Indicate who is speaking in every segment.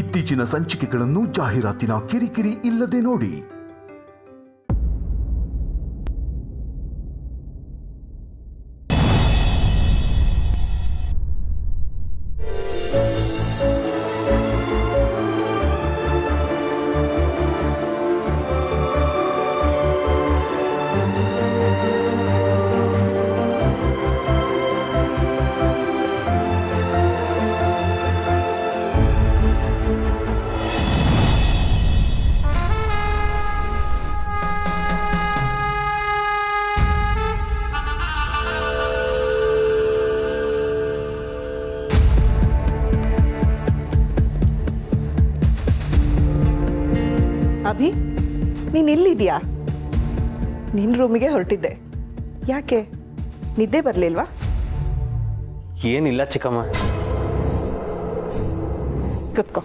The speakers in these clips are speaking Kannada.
Speaker 1: ಇತ್ತೀಚಿನ ಸಂಚಿಕೆಗಳನ್ನು ಜಾಹೀರಾತಿನ ಕಿರಿಕಿರಿ ಇಲ್ಲದೆ ನೋಡಿ.
Speaker 2: ಅಭಿ, ನೀನು ಇಲ್ಲಿದೆಯಾ? ನಿನ್ನ ರೂಮಿಗೆ ಹೊರಟಿದ್ದೆ. ಯಾಕೆ, ನಿದ್ದೆ ಬರಲಿಲ್ವಾ?
Speaker 3: ಏನಿಲ್ಲ ಚಿಕ್ಕಮ್ಮ.
Speaker 2: ಕುತ್ಕೋ.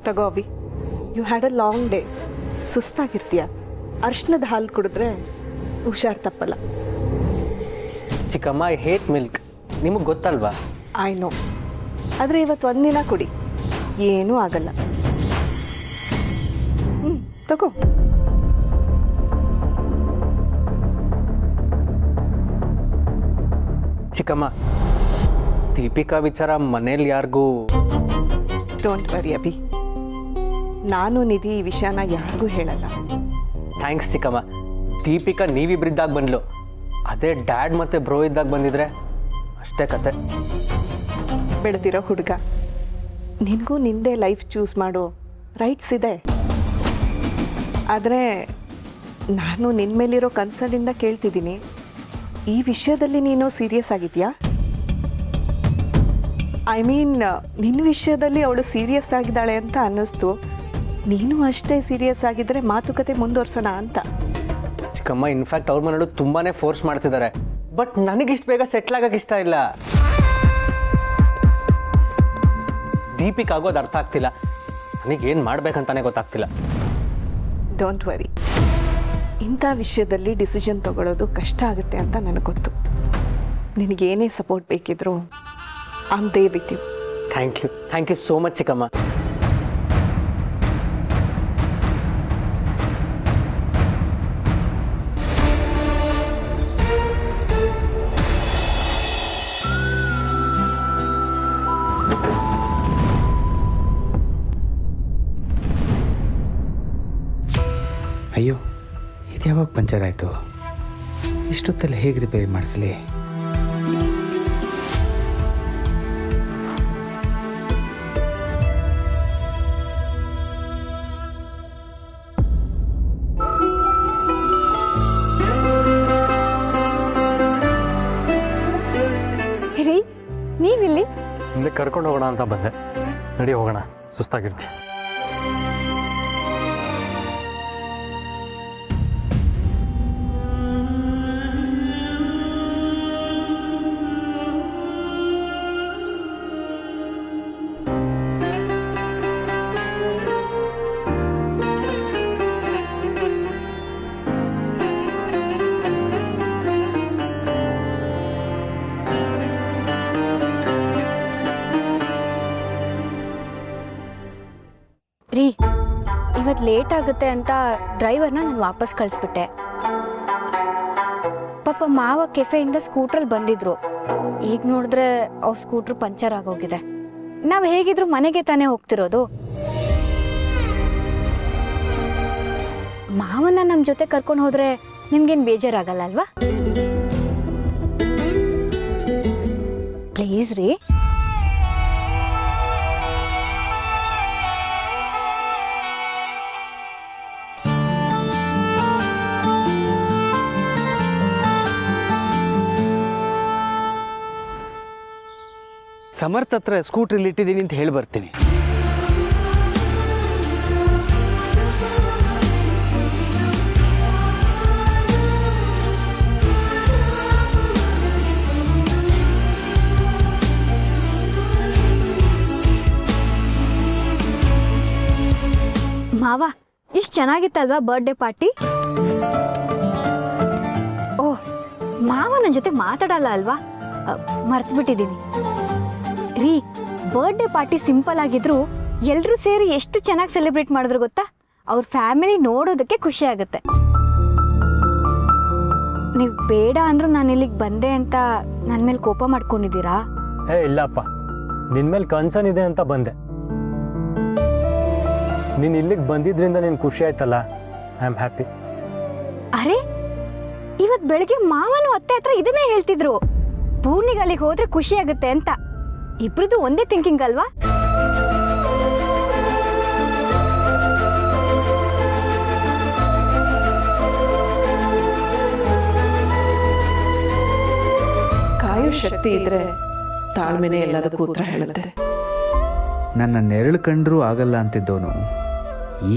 Speaker 2: ತಗೋ Abhi, you had a long day. ಸುಸ್ತಾಗಿರ್ತೀಯ. ಅರ್ಶಿನದ ಹಾಲು ಕುಡಿದ್ರೆ ಹುಷಾರು ತಪ್ಪಲ್ಲ.
Speaker 3: ಚಿಕ್ಕಮ್ಮ, ಐ ಹೇಟ್ ಮಿಲ್ಕ್, ನಿಮಗೆ ಗೊತ್ತಲ್ವಾ?
Speaker 2: ಐ ನೋ, ಆದರೆ ಇವತ್ತು ಒಂದಿನ ಕುಡಿ, ಏನೂ ಆಗಲ್ಲ. ತಗೋ.
Speaker 3: ಚಿಕ್ಕಮ್ಮ, ದೀಪಿಕಾ ವಿಚಾರ ಮನೇಲಿ ಯಾರಿಗೂ?
Speaker 2: ಡೋಂಟ್ ವರಿ ಅಭಿ, ನಾನು ನಿಧಿ ಈ ವಿಷಯನ ಯಾರಿಗೂ ಹೇಳಲ್ಲ.
Speaker 3: ಥ್ಯಾಂಕ್ಸ್ ಚಿಕ್ಕಮ್ಮ. ದೀಪಿಕಾ ನೀವಿಬ್ರಿದ್ದಾಗ ಬಂದ್ಲು, ಅದೇ ಡ್ಯಾಡ್ ಮತ್ತೆ ಬ್ರೋ ಇದ್ದಾಗ ಬಂದಿದ್ರೆ ಅಷ್ಟೇ ಕತೆ.
Speaker 2: ಬೆಳೆದಿರೋ ಹುಡುಗ, ನಿನಗೂ ನಿಂದೇ ಲೈಫ್ ಚೂಸ್ ಮಾಡೋ ರೈಟ್ಸ್ ಇದೆ. ಆದರೆ ನಾನು ನಿನ್ನ ಮೇಲಿರೋ ಕನ್ಸರ್ನಿಂದ ಕೇಳ್ತಿದ್ದೀನಿ, ಈ ವಿಷಯದಲ್ಲಿ ನೀನು ಸೀರಿಯಸ್ ಆಗಿದೆಯಾ? ಐ ಮೀನ್, ನಿನ್ನ ವಿಷಯದಲ್ಲಿ ಅವಳು ಸೀರಿಯಸ್ ಆಗಿದ್ದಾಳೆ ಅಂತ ಅನ್ನಿಸ್ತು. ನೀನು ಅಷ್ಟೇ ಸೀರಿಯಸ್ ಆಗಿದ್ದರೆ ಮಾತುಕತೆ ಮುಂದುವರ್ಸೋಣ ಅಂತ.
Speaker 3: ಚಿಕ್ಕಮ್ಮ, ಇನ್ಫ್ಯಾಕ್ಟ್ ಅವ್ರ ಮನೆಯವರು ತುಂಬಾ ಫೋರ್ಸ್ ಮಾಡ್ತಿದ್ದಾರೆ. ಬಟ್ ನನಗಿಷ್ಟು ಬೇಗ ಸೆಟ್ಲ್ ಆಗೋಕ್ಕೆ ಇಷ್ಟ ಇಲ್ಲ. ದೀಪಿಕ್ ಆಗೋದು ಅರ್ಥ ಆಗ್ತಿಲ್ಲ. ನನಗೇನು ಮಾಡ್ಬೇಕಂತಾನೆ ಗೊತ್ತಾಗ್ತಿಲ್ಲ.
Speaker 2: ಡೋಂಟ್ ವರಿ, ಇಂಥ ವಿಷಯದಲ್ಲಿ ಡಿಸಿಷನ್ ತಗೊಳ್ಳೋದು ಕಷ್ಟ ಆಗುತ್ತೆ ಅಂತ ನನಗೆ ಗೊತ್ತು. ನಿನಗೇನೇ ಸಪೋರ್ಟ್ ಬೇಕಿದ್ರು I am there with you.
Speaker 3: Thank you so much ಚಿಕ್ಕಮ್ಮ.
Speaker 4: ಅಯ್ಯೋ, ಇದು ಯಾವಾಗ ಪಂಚರ್ ಆಯಿತು? ಇಷ್ಟೊತ್ತಲ್ಲಿ ಹೇಗೆ ರಿಪೇರಿ ಮಾಡಿಸಲಿ?
Speaker 5: ರೀ, ನೀವಿಲ್ಲಿ?
Speaker 3: ಮುಂದೆ ಕರ್ಕೊಂಡು ಹೋಗೋಣ ಅಂತ ಬಂದೆ. ನಡಿ ಹೋಗೋಣ, ಸುಸ್ತಾಗಿರ್ತಿ.
Speaker 5: ರೀ, ಇವತ್ತು ಲೇಟ್ ಆಗುತ್ತೆ ಅಂತ ಡ್ರೈವರ್ನ ನಾನು ವಾಪಸ್ ಕಳಿಸ್ಬಿಟ್ಟೆ. ಪಾಪ ಮಾವ ಕೆಫೆಯಿಂದ ಸ್ಕೂಟ್ರಲ್ಲಿ ಬಂದಿದ್ರು. ಈಗ ನೋಡಿದ್ರೆ ಅವ್ರ ಸ್ಕೂಟ್ರ್ ಪಂಚರ್ ಆಗೋಗಿದೆ. ನಾವು ಹೇಗಿದ್ರು ಮನೆಗೆ ತಾನೇ ಹೋಗ್ತಿರೋದು. ಮಾವನ ನಮ್ಮ ಜೊತೆ ಕರ್ಕೊಂಡು ಹೋದ್ರೆ ನಿಮ್ಗೇನು ಬೇಜಾರಾಗಲ್ಲ ಅಲ್ವಾ? ಪ್ಲೀಸ್ ರೀ.
Speaker 4: ಸಮರ್ಥ ಹತ್ರ ಸ್ಕೂಟ್ರಲ್ಲಿ ಇಟ್ಟಿದ್ದೀನಿ ಅಂತ ಹೇಳಿ ಬರ್ತೀನಿ.
Speaker 5: ಮಾವ, ಎಷ್ಟು ಚೆನ್ನಾಗಿತ್ತಲ್ವಾ ಬರ್ಡೇ ಪಾರ್ಟಿ? ಓಹ್, ಮಾವ ನನ್ನ ಜೊತೆ ಮಾತಾಡಲ್ಲ ಅಲ್ವಾ? ಮರ್ತು ಬಿಟ್ಟಿದ್ದೀನಿ ರೀ. ಬರ್ಡೇ ಪಾರ್ಟಿ ಸಿಂಪಲ್ ಆಗಿದ್ರು ಎಲ್ಲರೂ ಸೇರಿ ಎಷ್ಟು ಚೆನ್ನಾಗಿ ಸೆಲೆಬ್ರೇಟ್ ಮಾಡಿದ್ರು ಗೊತ್ತಾ? ಅವ್ರ ಫ್ಯಾಮಿಲಿ ನೋಡೋದಕ್ಕೆ ಖುಷಿ ಆಗುತ್ತೆ. ನೀವು ಬೇಡ ಅಂದ್ರೂ ನಾನು ಇಲ್ಲಿಗೆ ಬಂದೆ ಅಂತ ನನ್ನ ಮೇಲೆ ಕೋಪ ಮಾಡ್ಕೊಂಡಿದ್ದೀರಾ?
Speaker 3: ಇಲ್ಲಪ್ಪ, ನಿನ್ನ ಮೇಲೆ ಕನ್ಸರ್ನ್ ಇದೆ ಅಂತ ಬಂದೆ. ನೀನು ಇಲ್ಲಿಗೆ ಬಂದಿದ್ರಿಂದ ನೀನು ಖುಷಿ ಆಯ್ತಲ್ಲ, ಐ ಆಮ್ ಹ್ಯಾಪಿ.
Speaker 5: ಅರೆ, ಇವತ್ತು ಬೆಳಗ್ಗೆ ಮಾವನು ಅತ್ತೆ ಹತ್ರ ಇದನ್ನೇ ಹೇಳ್ತಿದ್ರು, ಪೂರ್ಣಿಗೆ ಅಲ್ಲಿಗೆ ಹೋದ್ರೆ ಖುಷಿ ಆಗುತ್ತೆ ಅಂತ. ಇಬ್ರದ್ದು ಒಂದೇ ಥಿಂಕಿಂಗ್ ಅಲ್ವಾ?
Speaker 2: ಕಾಯೋ ಶಕ್ತಿ ಇದ್ರೆ ತಾಳ್ಮೆನೇ ಎಲ್ಲದಕ್ಕೂ ಉತ್ತರ ಹೇಳುತ್ತೆ.
Speaker 4: ನನ್ನ ನೆರಳು ಕಂಡ್ರೂ ಆಗಲ್ಲ ಅಂತಿದ್ದವನು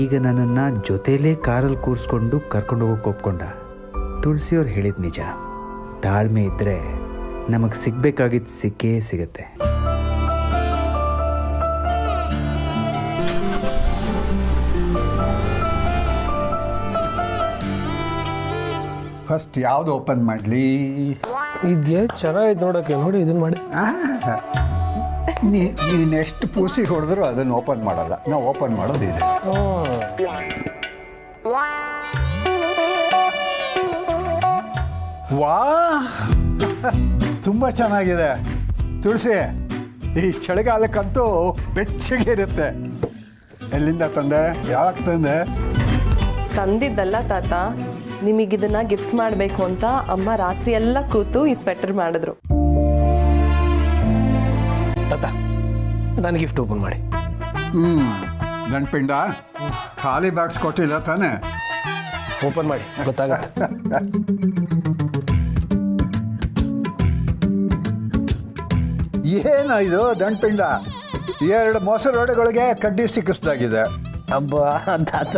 Speaker 4: ಈಗ ನನ್ನನ್ನು ಜೊತೆಲೇ ಕಾರಲ್ಲಿ ಕೂರಿಸ್ಕೊಂಡು ಕರ್ಕೊಂಡು ಹೋಗೋಕೆ ಒಪ್ಕೊಂಡ. ತುಳಸಿಯವ್ರು ಹೇಳಿದ ನಿಜ, ತಾಳ್ಮೆ ಇದ್ದರೆ ನಮಗೆ ಸಿಗಬೇಕಾಗಿದ್ದು ಸಿಕ್ಕೇ ಸಿಗುತ್ತೆ.
Speaker 6: ಫಸ್ಟ್ ಯಾವುದು ಓಪನ್ ಮಾಡಲಿ?
Speaker 3: ಇದೆಯಾ ಚೆನ್ನಾಗಿತ್ತು ನೋಡೋಕ್ಕೆ, ನೋಡಿ ಇದನ್ನು ಮಾಡಿ.
Speaker 6: ನೀನು ಎಷ್ಟು ಪೂಸಿ ಹೊಡೆದ್ರು ಅದನ್ನು ಓಪನ್ ಮಾಡಲ್ಲ, ನಾವು ಓಪನ್ ಮಾಡೋದಿದೆ. ವಾ, ತುಂಬ ಚೆನ್ನಾಗಿದೆ ತುಳಸಿ. ಈ ಚಳಿಗಾಲಕ್ಕಂತೂ ಬೆಚ್ಚಗೆ ಇರುತ್ತೆ. ಎಲ್ಲಿಂದ ತಂದೆ? ಯಾವಾಗ ತಂದೆ?
Speaker 7: ತಂದಿದ್ದಲ್ಲ ತಾತ, ನಿಮಗಿದನ್ನ ಗಿಫ್ಟ್ ಮಾಡಬೇಕು ಅಂತ ಅಮ್ಮ ರಾತ್ರಿ ಎಲ್ಲ ಕೂತು ಈ ಸ್ವೆಟರ್ ಮಾಡಿದ್ರು.
Speaker 3: ತಾತ, ನಾನು ಗಿಫ್ಟ್ ಓಪನ್ ಮಾಡಿ.
Speaker 6: ಗಂಡ್ಪಿಂಡ ಖಾಲಿ ಬಾಕ್ಸ್ ಕೊಟ್ಟಿಲ್ಲ ತಾನೆ?
Speaker 3: ಓಪನ್ ಮಾಡಿ, ಗೊತ್ತಾಗತ್ತೆ.
Speaker 6: ಏನ ಇದು ದಂಡ್ಪಿಂಡ? 2 ಮೊಸರೊಡೆಗಳಿಗೆ ಕಡ್ಡಿ ಸಿಕ್ಕಿಸ್ದಾಗಿದೆ.
Speaker 8: ಅಬ್ಬಾ ತಾತ,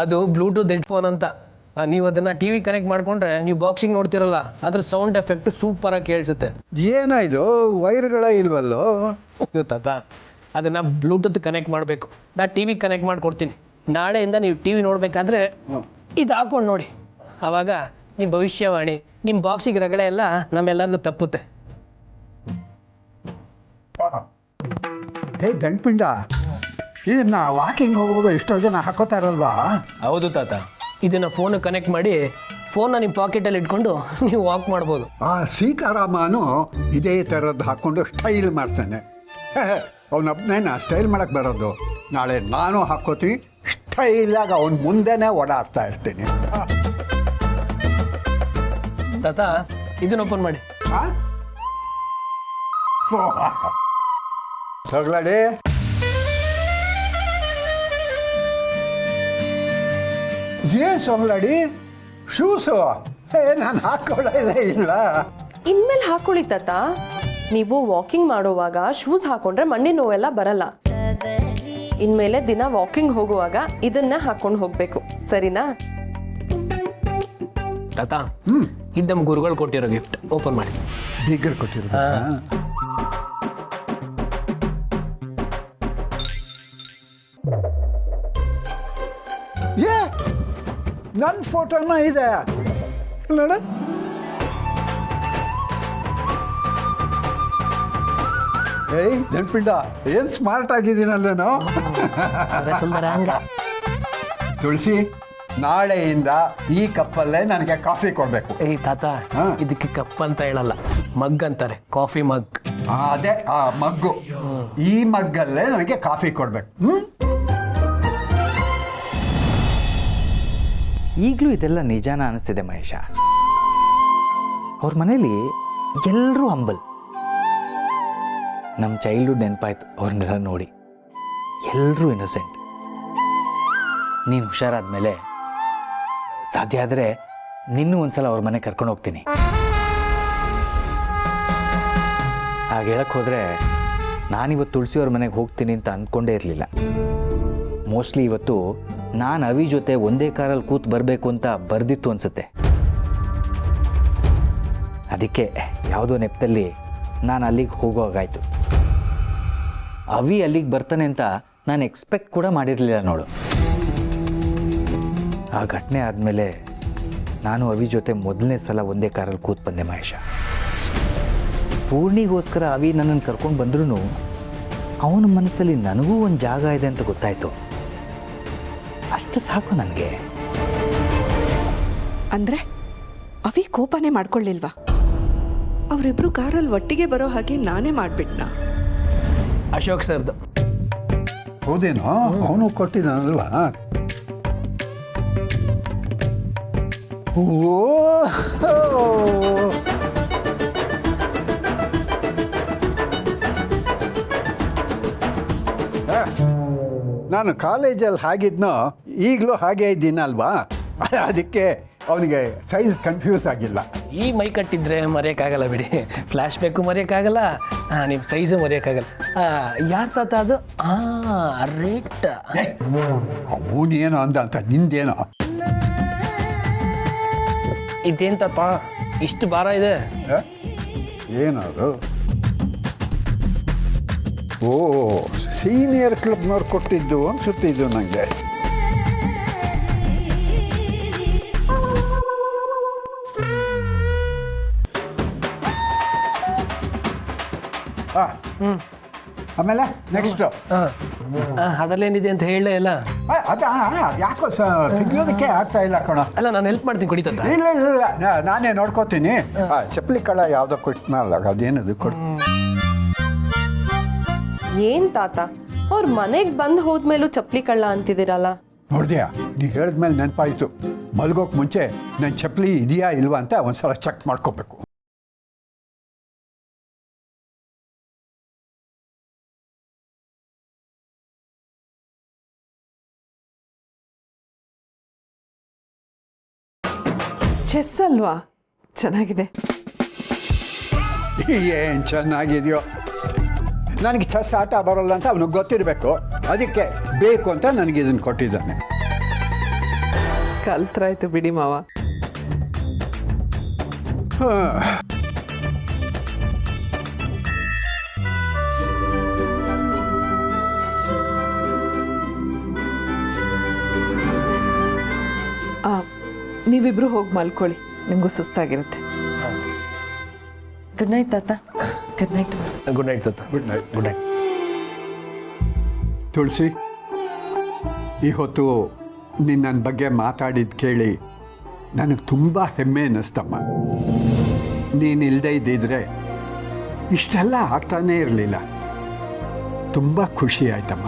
Speaker 8: ಅದು ಬ್ಲೂಟೂತ್ ಹೆಡ್ಫೋನ್ ಅಂತ. ನೀವು ಅದನ್ನ ಟಿವಿ ಕನೆಕ್ಟ್ ಮಾಡ್ಕೊಂಡ್ರೆ ನೀವು ಬಾಕ್ಸಿಂಗ್ ನೋಡ್ತಿರಲ್ಲ, ಅದ್ರ ಸೌಂಡ್ ಎಫೆಕ್ಟ್ ಸೂಪರ್ ಆಗಿ ಕೇಳಿಸುತ್ತೆ.
Speaker 6: ಏನ ಇದು ವೈರ್ಗಳೇ ಇಲ್ವಲ್ಲೋ?
Speaker 8: ತಾತ, ಅದನ್ನ ಬ್ಲೂಟೂತ್ ಕನೆಕ್ಟ್ ಮಾಡಬೇಕು. ನಾ ಟಿವಿ ಕನೆಕ್ಟ್ ಮಾಡ್ಕೊಡ್ತೀನಿ. ನಾಳೆಯಿಂದ ನೀವು ಟಿವಿ ನೋಡ್ಬೇಕಾದ್ರೆ ಇದು ಹಾಕೊಂಡು ನೋಡಿ. ಆವಾಗ ನಿಮ್ಮ ಭವಿಷ್ಯವಾಣಿ, ನಿಮ್ಮ ಬಾಕ್ಸಿಗೆ ರಗಡೆ ಎಲ್ಲ ನಮ್ಮೆಲ್ಲರಿಗೂ ತಪ್ಪುತ್ತೆ.
Speaker 6: ಹೇ ದಂಡ್ಪಿಂಡ, ಇದನ್ನ ವಾಕಿಂಗ್ ಹೋಗುವಾಗ ಎಷ್ಟೋ ಜನ ಹಾಕೋತಾ ಇರಲ್ವಾ?
Speaker 8: ಹೌದು ತಾತ, ಇದನ್ನ ಫೋನ್ ಕನೆಕ್ಟ್ ಮಾಡಿ ಫೋನ್ನ ನಿಮ್ಮ ಪಾಕೆಟಲ್ಲಿ ಇಟ್ಕೊಂಡು ನೀವು ವಾಕ್ ಮಾಡ್ಬೋದು.
Speaker 6: ಆ ಸೀತಾರಾಮನು ಇದೇ ಥರದ್ದು ಹಾಕ್ಕೊಂಡು ಸ್ಟೈಲ್ ಮಾಡ್ತಾನೆ. ಅವನೊಬ್ಬನೇನ ಸ್ಟೈಲ್ ಮಾಡಕ್ಕೆ ಬರೋದು. ನಾಳೆ ನಾನು ಹಾಕ್ಕೋತೀನಿ, ಸ್ಟೈಲಾಗಿ ಅವನ ಮುಂದೆನೇ ಓಡಾಡ್ತಾ ಇರ್ತೀನಿ.
Speaker 8: ತಾತ, ಇದನ್ನ ಓಪನ್ ಮಾಡಿ.
Speaker 6: ಸೊಗ್ಲಾಡಿ, ಏನ್ ಸೊಗ್ಲಾಡಿ? ಶೂಸು ನಾನು ಹಾಕೊಳ್ಳೋದೇ ಇಲ್ಲ.
Speaker 7: ಇನ್ಮೇಲೆ ಹಾಕೊಳ್ಳಿ ತಾತ. ನೀವು ವಾಕಿಂಗ್ ಮಾಡುವಾಗ ಶೂಸ್ ಹಾಕೊಂಡ್ರೆ ಮಂಡಿ ನೋವೆಲ್ಲ ಬರಲ್ಲ. ಇನ್ಮೇಲೆ ದಿನ ವಾಕಿಂಗ್ ಹೋಗುವಾಗ ಇದನ್ನ ಹಾಕೊಂಡು ಹೋಗ್ಬೇಕು, ಸರಿನಾ?
Speaker 8: ತಾತ, ಇದು ನಮ್ಮ ಗುರುಗಳು ಕೊಟ್ಟಿರೋ ಗಿಫ್ಟ್. ಓಪನ್ ಮಾಡಿ.
Speaker 6: ಬೀಗರ್ ಕೊಟ್ಟಿರೋದು. ನನ್ನ ಫೋಟೋನ ಇದೆ ನೋಡ. ಏಯ್ ನೆನ್ಪಿಂಡ, ಏನ್ ಸ್ಮಾರ್ಟ್ ಆಗಿದ್ದೀನಲ್ಲೇನೋ. ತುಳಸಿ, ನಾಳೆಯಿಂದ ಈ ಕಪ್ಪಲ್ಲೇ ನನಗೆ ಕಾಫಿ ಕೊಡ್ಬೇಕು.
Speaker 8: ಏಯ್ ತಾತ, ಇದಕ್ಕೆ ಕಪ್ ಅಂತ ಹೇಳಲ್ಲ, ಮಗ್ ಅಂತಾರೆ. ಕಾಫಿ ಮಗ್.
Speaker 6: ಅದೇ ಆ ಮಗ್ಗು. ಈ ಮಗ್ಗಲ್ಲೇ ನನಗೆ ಕಾಫಿ ಕೊಡ್ಬೇಕು.
Speaker 4: ಈಗಲೂ ಇದೆಲ್ಲ ನಿಜಾನ ಅನಿಸ್ತಿದೆ ಮಹೇಶ. ಅವ್ರ ಮನೇಲಿ ಎಲ್ಲರೂ ಹಂಬಲ್. ನಮ್ಮ ಚೈಲ್ಡ್ಹುಡ್ ನೆನಪಾಯ್ತು ಅವ್ರನ್ನೆಲ್ಲ ನೋಡಿ. ಎಲ್ಲರೂ ಇನ್ನೋಸೆಂಟ್. ನೀನು ಹುಷಾರಾದ್ಮೇಲೆ ಸಾಧ್ಯ ಆದರೆ ನಿನ್ನೂ ಒಂದ್ಸಲ ಅವ್ರ ಮನೆ ಕರ್ಕೊಂಡು ಹೋಗ್ತೀನಿ. ಹಾಗೆ ಹೇಳಕ್ಕೆ ಹೋದರೆ ನಾನಿವತ್ತು ತುಳಸಿಯವ್ರ ಮನೆಗೆ ಹೋಗ್ತೀನಿ ಅಂತ ಅಂದ್ಕೊಂಡೇ ಇರಲಿಲ್ಲ. ಮೋಸ್ಟ್ಲಿ ಇವತ್ತು ನಾನು ಅವಿ ಜೊತೆ ಒಂದೇ ಕಾರಲ್ಲಿ ಕೂತು ಬರಬೇಕು ಅಂತ ಬರೆದಿತ್ತು ಅನಿಸುತ್ತೆ. ಅದಕ್ಕೆ ಯಾವುದೋ ನೆಪದಲ್ಲಿ ನಾನು ಅಲ್ಲಿಗೆ ಹೋಗೋಗಾಯ್ತು. ಅವಿ ಅಲ್ಲಿಗೆ ಬರ್ತಾನೆ ಅಂತ ನಾನು ಎಕ್ಸ್ಪೆಕ್ಟ್ ಕೂಡ ಮಾಡಿರಲಿಲ್ಲ ನೋಡು. ಆ ಘಟನೆ ಆದಮೇಲೆ ನಾನು ಅವಿ ಜೊತೆ ಮೊದಲನೇ ಸಲ ಒಂದೇ ಕಾರಲ್ಲಿ ಕೂತು ಬಂದೆ ಮಹೇಶ. ಪೂರ್ಣಿಗೋಸ್ಕರ ಅವಿ ನನ್ನನ್ನು ಕರ್ಕೊಂಡು ಬಂದ್ರೂ ಅವನ ಮನಸ್ಸಲ್ಲಿ ನನಗೂ ಒಂದು ಜಾಗ ಇದೆ ಅಂತ ಗೊತ್ತಾಯಿತು. ಅಷ್ಟು ಸಾಕು ನನಗೆ.
Speaker 2: ಅಂದರೆ ಅವಿ ಕೋಪನೇ ಮಾಡ್ಕೊಳ್ಳಿಲ್ವಾ? ಅವರಿಬ್ರು ಕಾರಲ್ಲಿ ಒಟ್ಟಿಗೆ ಬರೋ ಹಾಗೆ ನಾನೇ ಮಾಡಿಬಿಟ್ನಾ?
Speaker 8: ಅಶೋಕ್ ಸರ್ದು.
Speaker 6: ಹೌದೇನೋ, ಅವನು ಕೊಟ್ಟಿದ್ದಾನಲ್ವಾ? ನಾನು ಕಾಲೇಜಲ್ಲಿ ಹಾಗಿದ್ನೋ ಈಗಲೂ ಹಾಗೆ ಇದ್ದೀನಲ್ವಾ, ಅದಕ್ಕೆ ಅವನಿಗೆ ಸೈಜ್ ಕನ್ಫ್ಯೂಸ್ ಆಗಿಲ್ಲ.
Speaker 8: ಈ ಮೈ ಕಟ್ಟಿದ್ರೆ ಮರೆಯೋಕ್ಕಾಗಲ್ಲ ಬಿಡಿ, ಫ್ಲ್ಯಾಶ್ ಬ್ಯಾಕು ಮರೆಯೋಕ್ಕಾಗಲ್ಲ, ನಿಮ್ಮ ಸೈಜು ಮರೆಯೋಕ್ಕಾಗಲ್ಲ. ಯಾರು ತಾತ ಅದು? ರೇಟ್
Speaker 6: ಅವನೇನೋ ಅಂದ ಅಂತ ನಿಂದೇನೋ.
Speaker 8: ಇದೇನು ತಾತ ಇಷ್ಟು ಭಾರ ಇದೆ?
Speaker 6: ಏನದು? ಓ, ಸೀನಿಯರ್ ಕ್ಲಬ್ನವ್ರು ಕೊಟ್ಟಿದ್ದು ಅನ್ಸುತ್ತಿದ್ದು ನನಗೆ. ಆಮೇಲೆ ನೆಕ್ಸ್ಟು
Speaker 8: ಅದರಲ್ಲೇನಿದೆ ಅಂತ ಹೇಳಲೇ ಇಲ್ಲ.
Speaker 6: ಯಾಕೋ ತೆಗಿಯೋದಕ್ಕೆ ಆಗ್ತಾ ಇಲ್ಲ ಕಣ.
Speaker 8: ಅಲ್ಲ, ನಾನು ಹೆಲ್ಪ್ ಮಾಡ್ತೀನಿ, ಕುಡಿತಂತ.
Speaker 6: ಇಲ್ಲ ಇಲ್ಲ ಇಲ್ಲ, ನಾನೇ ನೋಡ್ಕೋತೀನಿ. ಚಪ್ಪಲಿ ಕಳ ಯಾವುದೋ ಕೊಟ್ಟನಲ್ಲ, ಅದೇನದು ಕೊಟ್ಟು.
Speaker 7: ಏನ್ ತಾತ, ಅವ್ರ ಮನೆಗೆ ಬಂದು ಹೋದ್ಮೇಲೂ ಚಪ್ಪಲಿ ಕಳ್ಳ ಅಂತಿದ್ದೀರಲ್ಲ?
Speaker 6: ನೋಡ್ದ್ಯಾ, ನೀ ಹೇಳಿದ್ಮೇಲೆ ನೆನಪಾಯಿತು. ಮಲ್ಗೋಕ್ ಮುಂಚೆ ನನ್ನ ಚಪ್ಪಲಿ ಇದೆಯಾ ಇಲ್ವಾ ಅಂತ ಒಂದ್ಸಲ ಚೆಕ್ ಮಾಡ್ಕೋಬೇಕು.
Speaker 2: ಚೆಸ್ ಅಲ್ವಾ? ಚೆನ್ನಾಗಿದೆ.
Speaker 6: ಏನು ಚೆನ್ನಾಗಿದೆಯೋ. ನನಗೆ ಚೆಸ್ ಆಟ ಬರೋಲ್ಲ ಅಂತ ಅವನಿಗೆ ಗೊತ್ತಿರಬೇಕು, ಅದಕ್ಕೆ ಬೇಕು ಅಂತ ನನಗೆ ಇದನ್ನು ಕೊಟ್ಟಿದ್ದಾನೆ.
Speaker 2: ಕಲ್ತ್ರಾಯ್ತು ಬಿಡಿ ಮಾವ. ನೀವಿಬ್ರು ಹೋಗಿ ಮಲ್ಕೊಳ್ಳಿ, ನಿಮಗೂ ಸುಸ್ತಾಗಿರುತ್ತೆ.
Speaker 7: ಗುಡ್ ನೈಟ್ ತಾತ. Good night.
Speaker 8: ಗುಡ್ ನೈಟ್ ತಾತ.
Speaker 6: Good night.
Speaker 8: Good night.
Speaker 6: Tulasi, ಈ ಹೊತ್ತು ನೀನು ನನ್ನ ಬಗ್ಗೆ ಮಾತಾಡಿದ್ದು ಕೇಳಿ ನನಗೆ ತುಂಬ ಹೆಮ್ಮೆ ಅನ್ನಿಸ್ತಮ್ಮ. ನೀನು ಇಲ್ಲದೆ ಇದ್ದಿದ್ರೆ ಇಷ್ಟೆಲ್ಲ ಆಗ್ತಾನೇ ಇರಲಿಲ್ಲ. ತುಂಬ ಖುಷಿ ಆಯ್ತಮ್ಮ.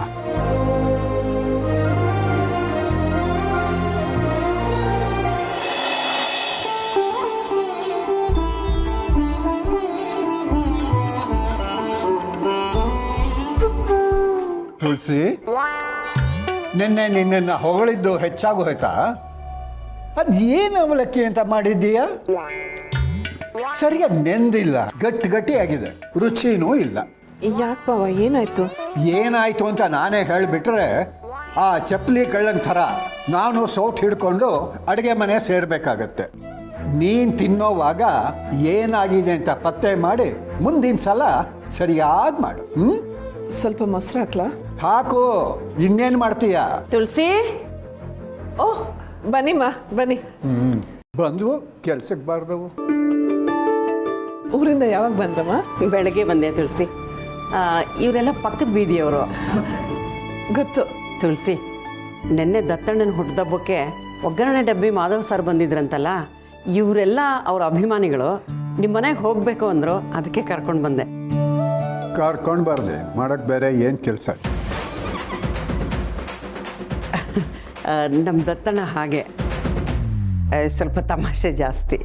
Speaker 6: ತುಳಸಿ, ನಿನ್ನೆ ನಿನ್ನನ್ನು ಹೊಗಳಿದ್ದು ಹೆಚ್ಚಾಗಿ ಹೋಯ್ತಾ? ಅದೇನು ಅವಲಕ್ಕಿ ಅಂತ ಮಾಡಿದ್ದೀಯಾ? ಸರಿಯಾಗಿ ನೆಂದಿಲ್ಲ, ಗಟ್ಟಿಯಾಗಿದೆ, ರುಚಿನೂ ಇಲ್ಲ.
Speaker 2: ಯಾಕೆ ಬಾವ, ಏನಾಯ್ತು?
Speaker 6: ಏನಾಯ್ತು ಅಂತ ನಾನೇ ಹೇಳಿಬಿಟ್ರೆ ಆ ಚಪ್ಪಲಿ ಕಳ್ಳನ ಥರ ನಾನು ಸೌಟ್ ಹಿಡ್ಕೊಂಡು ಅಡುಗೆ ಮನೆ ಸೇರಬೇಕಾಗತ್ತೆ. ನೀನು ತಿನ್ನೋವಾಗ ಏನಾಗಿದೆ ಅಂತ ಪತ್ತೆ ಮಾಡಿ ಮುಂದಿನ ಸಲ ಸರಿಯಾಗಿ ಮಾಡು.
Speaker 2: ಸ್ವಲ್ಪ ಮೊಸರು ಹಾಕ್ಲಾ?
Speaker 6: ಹಾಕು, ಇನ್ನೇನು ಮಾಡ್ತೀಯ?
Speaker 2: ತುಳಸಿ, ಓಹ್ ಬನ್ನಿಮ್ಮ ಬನ್ನಿ.
Speaker 6: ಬಂದ್ವು, ಕೆಲ್ಸಕ್ಕೆ ಬಾರ್ದವು.
Speaker 2: ಊರಿಂದ ಯಾವಾಗ ಬಂದಮ್ಮ?
Speaker 9: ಬೆಳಗ್ಗೆ ಬಂದೆ ತುಳಸಿ. ಇವರೆಲ್ಲ ಪಕ್ಕದ ಬೀದಿಯವರು.
Speaker 2: ಗೊತ್ತು.
Speaker 9: ತುಳಸಿ, ನಿನ್ನೆ ದತ್ತಣ್ಣನ ಹುಟ್ಟದಬ್ಬಕ್ಕೆ ಒಗ್ಗರಣೆ ಡಬ್ಬಿ ಮಾಧವ್ ಸರ್ ಬಂದಿದ್ರಂತಲ್ಲ, ಇವರೆಲ್ಲ ಅವ್ರ ಅಭಿಮಾನಿಗಳು. ನಿಮ್ಮ ಮನೆಗೆ ಹೋಗಬೇಕು ಅಂದರು, ಅದಕ್ಕೆ ಕರ್ಕೊಂಡು ಬಂದೆ.
Speaker 6: ಕರ್ಕೊಂಡು ಬರ್ದೆ, ಮಾಡೋಕ್ಕೆ ಬೇರೆ ಏನು ಕೆಲಸ?
Speaker 9: ನಮ್ಮ ದತ್ತಣ್ಣ ಹಾಗೆ ಸ್ವಲ್ಪ ತಮಾಷೆ ಜಾಸ್ತಿ.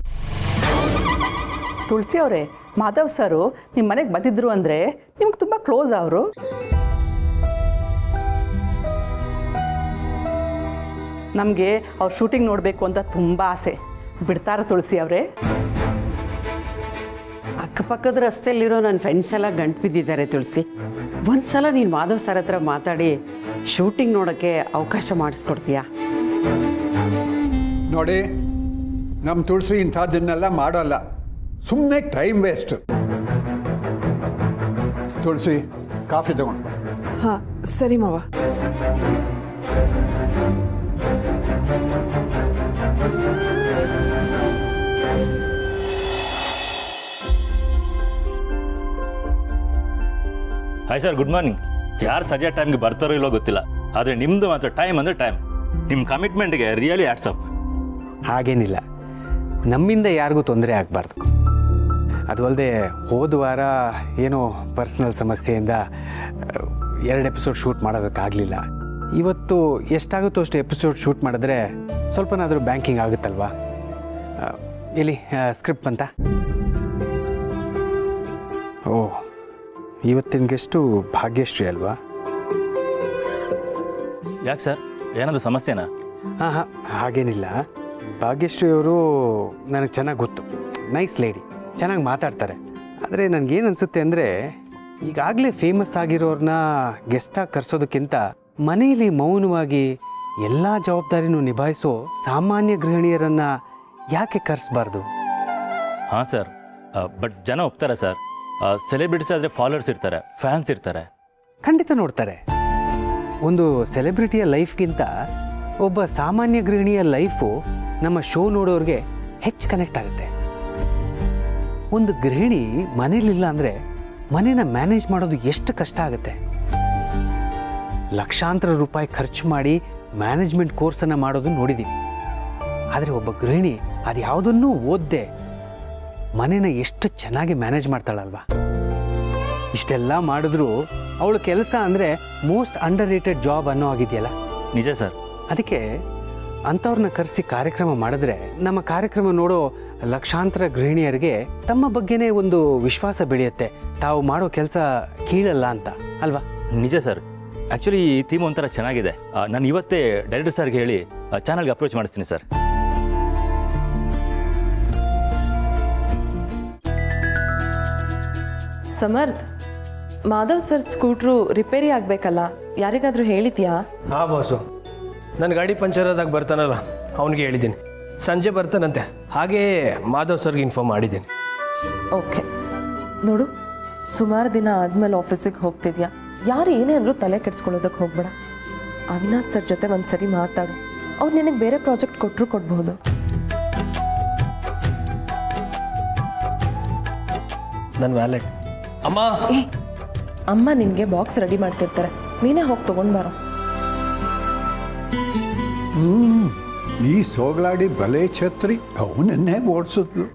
Speaker 10: ತುಳಸಿ ಅವರೇ, ಮಾಧವ್ ಸರು ನಿಮ್ಮ ಮನೆಗೆ ಬಂದಿದ್ರು ಅಂದರೆ ನಿಮ್ಗೆ ತುಂಬ ಕ್ಲೋಸ್ ಅವರು. ನಮಗೆ ಅವ್ರ ಶೂಟಿಂಗ್ ನೋಡಬೇಕು ಅಂತ ತುಂಬ ಆಸೆ. ಬಿಡ್ತಾರ ತುಳಸಿ ಅವರೇ?
Speaker 9: ಅಕ್ಕಪಕ್ಕದ ರಸ್ತೆಯಲ್ಲಿರೋ ನನ್ನ ಫ್ರೆಂಡ್ಸ್ ಎಲ್ಲ ಗಂಟು ಬಿದ್ದಿದ್ದಾರೆ ತುಳಸಿ. ಒಂದು ಸಲ ನೀನು ಮಾಧವ್ ಸರ್ ಹತ್ರ ಮಾತಾಡಿ ಶೂಟಿಂಗ್ ನೋಡೋಕ್ಕೆ ಅವಕಾಶ ಮಾಡಿಸ್ಕೊಡ್ತೀಯಾ?
Speaker 6: ನೋಡಿ, ನಮ್ಮ ತುಳಸಿ ಇಂಥದ್ದನ್ನೆಲ್ಲ ಮಾಡೋಲ್ಲ, ಸುಮ್ಮನೆ ಟೈಮ್ ವೇಸ್ಟ್. ತುಳಸಿ, ಕಾಫಿ ತಗೊಂಡು.
Speaker 2: ಹಾಂ ಸರಿ ಮಾವ.
Speaker 11: Hi sir, good morning. ಯಾರು ಸರಿಯಾದ ಟೈಮ್ಗೆ ಬರ್ತಾರೋ ಇಲ್ಲೋ ಗೊತ್ತಿಲ್ಲ, ಆದರೆ ನಿಮ್ಮದು ಮಾತ್ರ ಟೈಮ್ ಅಂದರೆ ಟೈಮ್. ನಿಮ್ಮ ಕಮಿಟ್ಮೆಂಟ್ಗೆ ರಿಯಲಿ ಹ್ಯಾಟ್ಸ್ ಆಫ್.
Speaker 4: ಹಾಗೇನಿಲ್ಲ, ನಮ್ಮಿಂದ ಯಾರಿಗೂ ತೊಂದರೆ ಆಗಬಾರ್ದು. ಅದು ಅಲ್ಲದೆ ಹೋದ ವಾರ ಏನೋ ಪರ್ಸ್ನಲ್ ಸಮಸ್ಯೆಯಿಂದ 2 ಎಪಿಸೋಡ್ ಶೂಟ್ ಮಾಡೋದಕ್ಕಾಗಲಿಲ್ಲ. ಇವತ್ತು ಎಷ್ಟಾಗುತ್ತೋ ಅಷ್ಟು ಎಪಿಸೋಡ್ ಶೂಟ್ ಮಾಡಿದ್ರೆ ಸ್ವಲ್ಪನಾದರೂ ಬ್ಯಾಂಕಿಂಗ್ ಆಗುತ್ತಲ್ವಾ. ಎಲ್ಲಿ ಸ್ಕ್ರಿಪ್ಟ್ ಅಂತ? ಓ, ಇವತ್ತಿನ ಗೆಸ್ಟು ಭಾಗ್ಯಶ್ರೀ ಅಲ್ವಾ?
Speaker 11: ಯಾಕೆ ಸರ್, ಏನಾದರೂ ಸಮಸ್ಯೆನಾ?
Speaker 4: ಹಾಂ ಹಾಗೇನಿಲ್ಲ. ಭಾಗ್ಯಶ್ರೀ ಅವರು ನನಗೆ ಚೆನ್ನಾಗಿ ಗೊತ್ತು, ನೈಸ್ ಲೇಡಿ, ಚೆನ್ನಾಗಿ ಮಾತಾಡ್ತಾರೆ. ಆದರೆ ನನಗೇನು ಅನಿಸುತ್ತೆ ಅಂದರೆ, ಈಗಾಗಲೇ ಫೇಮಸ್ ಆಗಿರೋರನ್ನ ಗೆಸ್ಟಾಗಿ ಕರೆಸೋದಕ್ಕಿಂತ ಮನೆಯಲ್ಲಿ ಮೌನವಾಗಿ ಎಲ್ಲ ಜವಾಬ್ದಾರಿನೂ ನಿಭಾಯಿಸೋ ಸಾಮಾನ್ಯ ಗೃಹಿಣಿಯರನ್ನು ಯಾಕೆ ಕರೆಸಬಾರ್ದು?
Speaker 11: ಹಾಂ ಸರ್, ಬಟ್ ಜನ ಒಪ್ತಾರೆ ಸರ್. ಸೆಲೆಬ್ರಿಟೀಸ್ ಆದರೆ ಫಾಲೋವರ್ಸ್ ಇರ್ತಾರೆ, ಫ್ಯಾನ್ಸ್ ಇರ್ತಾರೆ.
Speaker 4: ಖಂಡಿತ ನೋಡ್ತಾರೆ. ಒಂದು ಸೆಲೆಬ್ರಿಟಿಯ ಲೈಫ್ಗಿಂತ ಒಬ್ಬ ಸಾಮಾನ್ಯ ಗೃಹಿಣಿಯ ಲೈಫು ನಮ್ಮ ಶೋ ನೋಡೋರಿಗೆ ಹೆಚ್ಚು ಕನೆಕ್ಟ್ ಆಗುತ್ತೆ. ಒಂದು ಗೃಹಿಣಿ ಮನೇಲಿಲ್ಲ ಅಂದರೆ ಮನೇನ ಮ್ಯಾನೇಜ್ ಮಾಡೋದು ಎಷ್ಟು ಕಷ್ಟ ಆಗುತ್ತೆ. ಲಕ್ಷಾಂತರ ರೂಪಾಯಿ ಖರ್ಚು ಮಾಡಿ ಮ್ಯಾನೇಜ್ಮೆಂಟ್ ಕೋರ್ಸನ್ನು ಮಾಡೋದು ನೋಡಿದ್ದೀವಿ. ಆದರೆ ಒಬ್ಬ ಗೃಹಿಣಿ ಅದು ಯಾವುದನ್ನೂ ಓದದೆ ಮನೇನ ಎಷ್ಟು ಚೆನ್ನಾಗಿ ಮ್ಯಾನೇಜ್ ಮಾಡ್ತಾಳಲ್ವ. ಇಷ್ಟೆಲ್ಲ ಮಾಡಿದ್ರೂ ಅವಳ ಕೆಲಸ ಅಂದರೆ ಮೋಸ್ಟ್ ಅಂಡರ್ ರೇಟೆಡ್ ಜಾಬ್ ಅನ್ನೋ ಆಗಿದೆಯಲ್ಲ.
Speaker 11: ನಿಜ ಸರ್.
Speaker 4: ಅದಕ್ಕೆ ಅಂಥವ್ರನ್ನ ಕರೆಸಿ ಕಾರ್ಯಕ್ರಮ ಮಾಡಿದ್ರೆ ನಮ್ಮ ಕಾರ್ಯಕ್ರಮ ನೋಡೋ ಲಕ್ಷಾಂತರ ಗೃಹಿಣಿಯರಿಗೆ ತಮ್ಮ ಬಗ್ಗೆನೇ ಒಂದು ವಿಶ್ವಾಸ ಬೆಳೆಯುತ್ತೆ, ತಾವು ಮಾಡೋ ಕೆಲಸ ಕೀಳಲ್ಲ ಅಂತ ಅಲ್ವಾ?
Speaker 11: ನಿಜ ಸರ್. ಆ್ಯಕ್ಚುಲಿ ಈ ಥೀಮ್ ಒಂಥರ ಚೆನ್ನಾಗಿದೆ. ನಾನು ಇವತ್ತೇ ಡೈರೆಕ್ಟರ್ ಸರ್ಗೆ ಹೇಳಿ ಚಾನಲ್ಗೆ ಅಪ್ರೋಚ್ ಮಾಡಿಸ್ತೀನಿ sir.
Speaker 7: Samarth, Madhav sir scooter ರಿಪೇರಿ ಆಗಬೇಕಲ್ಲ, ಯಾರಿಗಾದರೂ ಹೇಳಿದ್ಯಾ?
Speaker 8: ಹಾಂ ಬಾಸು, ನನ್ನ ಗಾಡಿ ಪಂಚರ್ ಆದಾಗ ಬರ್ತಾನಲ್ಲ ಅವನಿಗೆ ಹೇಳಿದ್ದೀನಿ, ಸಂಜೆ ಬರ್ತಾನಂತೆ. ಹಾಗೇ ಮಾಧವ್ ಸರ್ಗೆ ಇನ್ಫಾರ್ಮ್ ಮಾಡಿದ್ದೀನಿ.
Speaker 7: ಓಕೆ ನೋಡು, ಸುಮಾರು ದಿನ ಆದಮೇಲೆ ಆಫೀಸಿಗೆ ಹೋಗ್ತಿದ್ಯಾ, ಯಾರು ಏನೇ ಅಂದರೂ ತಲೆ ಕೆಡಿಸ್ಕೊಳ್ಳೋದಕ್ಕೆ ಹೋಗ್ಬೇಡ. ಅವಿನಾಶ್ ಸರ್ ಜೊತೆ ಒಂದು ಸರಿ ಮಾತಾಡು, ಅವ್ರು ನಿನಗೆ ಬೇರೆ ಪ್ರಾಜೆಕ್ಟ್ ಕೊಟ್ಟರು ಕೊಡ್ಬಹುದು.
Speaker 8: ನನ್ನ ವ್ಯಾಲೆಟ್ ಅಮ್ಮ.
Speaker 7: ಅಮ್ಮ ನಿನಗೆ ಬಾಕ್ಸ್ ರೆಡಿ ಮಾಡ್ತಿರ್ತಾರೆ, ನೀನೇ ಹೋಗಿ ತೊಗೊಂಡು ಬಾರೋ.
Speaker 6: ಈ ಸೋಗ್ಲಾಡಿ ಬಲೆ ಛತ್ರಿ ಅವನನ್ನೇ ಓಡಿಸಿದ್ಲು.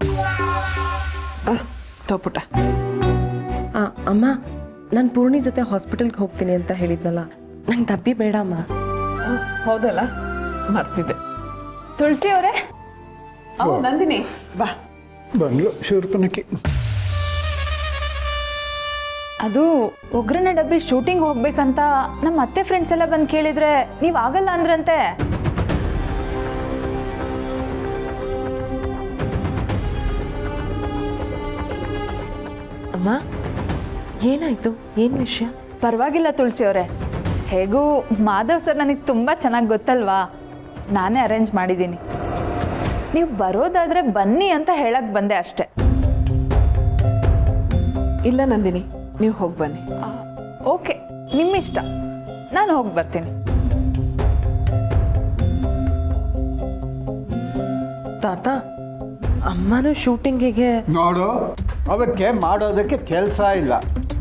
Speaker 2: ತೋಪುಟ.
Speaker 7: ಅಮ್ಮ, ನಾನು ಪೂರ್ಣಿ ಜೊತೆ ಹಾಸ್ಪಿಟಲ್ಗೆ ಹೋಗ್ತೀನಿ ಅಂತ ಹೇಳಿದ್ನಲ್ಲ, ನಂಗೆ ಡಬ್ಬಿ ಬೇಡ ಅಮ್ಮ.
Speaker 10: ಹೌದಲ್ಲ, ಮರ್ತಿದ್ದೆ. ತುಳಸಿ ಅವರೇ, ನಂದಿನಿ ಬಾ.
Speaker 6: ಬಂದ್ಲು ಶೂರ್ಪನಕ್ಕಿ.
Speaker 12: ಅದು ಒಗ್ಗರಣೆ ಡಬ್ಬಿ ಶೂಟಿಂಗ್ ಹೋಗ್ಬೇಕಂತ ನಮ್ಮ ಅತ್ತೆ ಫ್ರೆಂಡ್ಸ್ ಎಲ್ಲ ಬಂದು ಕೇಳಿದ್ರೆ ನೀವು ಆಗಲ್ಲ ಅಂದ್ರಂತೆ.
Speaker 7: ಅಮ್ಮ, ಏನಾಯ್ತು? ಏನು ವಿಷಯ?
Speaker 12: ಪರವಾಗಿಲ್ಲ ತುಳಸಿ ಅವರೇ, ಹೇಗೂ ಮಾಧವ್ ಸರ್ ನನಗೆ ತುಂಬ ಚೆನ್ನಾಗಿ ಗೊತ್ತಲ್ವಾ, ನಾನೇ ಅರೇಂಜ್ ಮಾಡಿದ್ದೀನಿ. ನೀವು ಬರೋದಾದರೆ ಬನ್ನಿ ಅಂತ ಹೇಳಕ್ಕೆ ಬಂದೆ ಅಷ್ಟೆ.
Speaker 2: ಇಲ್ಲ ನಂದಿನಿ, ನೀವು ಹೋಗಿ ಬನ್ನಿ.
Speaker 12: ಓಕೆ, ನಿಮ್ಮಿಷ್ಟ, ನಾನು ಹೋಗಿ ಬರ್ತೀನಿ.
Speaker 7: ತಾತ, ಅಮ್ಮನೂ ಶೂಟಿಂಗಿಗೆ
Speaker 6: ನೋಡು, ಅವಕ್ಕೆ ಮಾಡೋದಕ್ಕೆ ಕೆಲಸ ಇಲ್ಲ,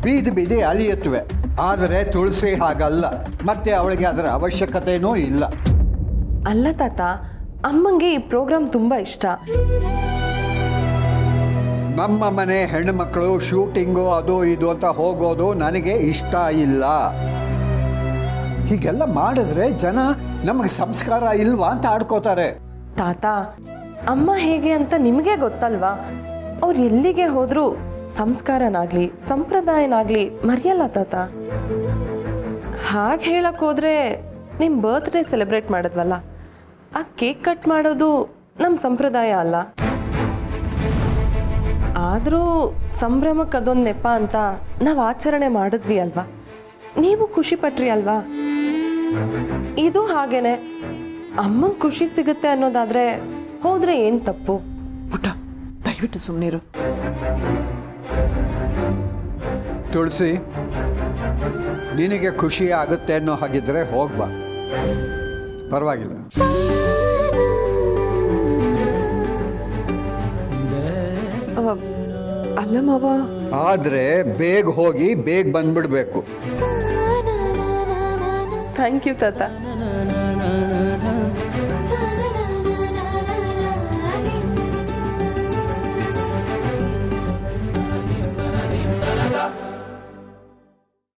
Speaker 6: ಬೀದಿ ಬೀದಿ ಅಲಿಯುತ್ತವೆ. ಆದರೆ ತುಳಸಿ ಹಾಗಲ್ಲ, ಮತ್ತೆ ಅವಳಿಗೆ ಅದರ ಅವಶ್ಯಕತೆಯೂ ಇಲ್ಲ.
Speaker 7: ಅಲ್ಲ ತಾತ, ಅಮ್ಮಂಗೆ ಈ ಪ್ರೋಗ್ರಾಮ್ ತುಂಬ ಇಷ್ಟ.
Speaker 6: ನಮ್ಮ ಮನೆ ಹೆಣ್ಣುಮಕ್ಕಳು ಶೂಟಿಂಗು ಅದು ಇದು ಅಂತ ಹೋಗೋದು ನನಗೆ ಇಷ್ಟ ಇಲ್ಲ. ಹೀಗೆಲ್ಲ ಮಾಡಿದ್ರೆ ಜನ ನಮಗೆ ಸಂಸ್ಕಾರ ಇಲ್ವಾ ಅಂತ ಆಡ್ಕೋತಾರೆ.
Speaker 7: ತಾತ, ಅಮ್ಮ ಹೇಗೆ ಅಂತ ನಿಮಗೆ ಗೊತ್ತಲ್ವಾ? ಅವ್ರು ಎಲ್ಲಿಗೆ ಹೋದರೂ ಸಂಸ್ಕಾರನಾಗಲಿ ಸಂಪ್ರದಾಯನಾಗಲಿ ಮರೆಯಲ್ಲ ತಾತ. ಹಾಗೆ ಹೇಳಕ್ಕೆ ಹೋದರೆ ನಿಮ್ಮ ಬರ್ತ್ಡೇ ಸೆಲೆಬ್ರೇಟ್ ಮಾಡಿದ್ವಲ್ಲ, ಆ ಕೇಕ್ ಕಟ್ ಮಾಡೋದು ನಮ್ಮ ಸಂಪ್ರದಾಯ ಅಲ್ಲ. ಆದರೂ ಸಂಭ್ರಮಕ್ಕೆ ಅದೊಂದು ನೆಪ ಅಂತ ನಾವು ಆಚರಣೆ ಮಾಡಿದ್ವಿ ಅಲ್ವಾ? ನೀವು ಖುಷಿ ಪಟ್ರಿ ಅಲ್ವಾ? ಇದು ಹಾಗೇನೆ, ಅಮ್ಮಂಗೆ ಖುಷಿ ಸಿಗುತ್ತೆ ಅನ್ನೋದಾದರೆ ಹೋದರೆ ಏನು ತಪ್ಪು?
Speaker 2: ಪುಟ್ಟ, ದಯವಿಟ್ಟು ಸುಮ್ಮನಿರು.
Speaker 6: ತುಳಸಿ, ನಿನಗೆ ಖುಷಿ ಆಗುತ್ತೆ ಅನ್ನೋ ಹಾಗಿದ್ರೆ ಹೋಗ್ಬಾ, ಪರವಾಗಿಲ್ಲ.
Speaker 2: ಅಲ್ಲ ಮಾವ,
Speaker 6: ಆದರೆ ಬೇಗ ಹೋಗಿ ಬೇಗ ಬಂದ್ಬಿಡ್ಬೇಕು.
Speaker 7: ಥ್ಯಾಂಕ್ ಯು ತಾತ.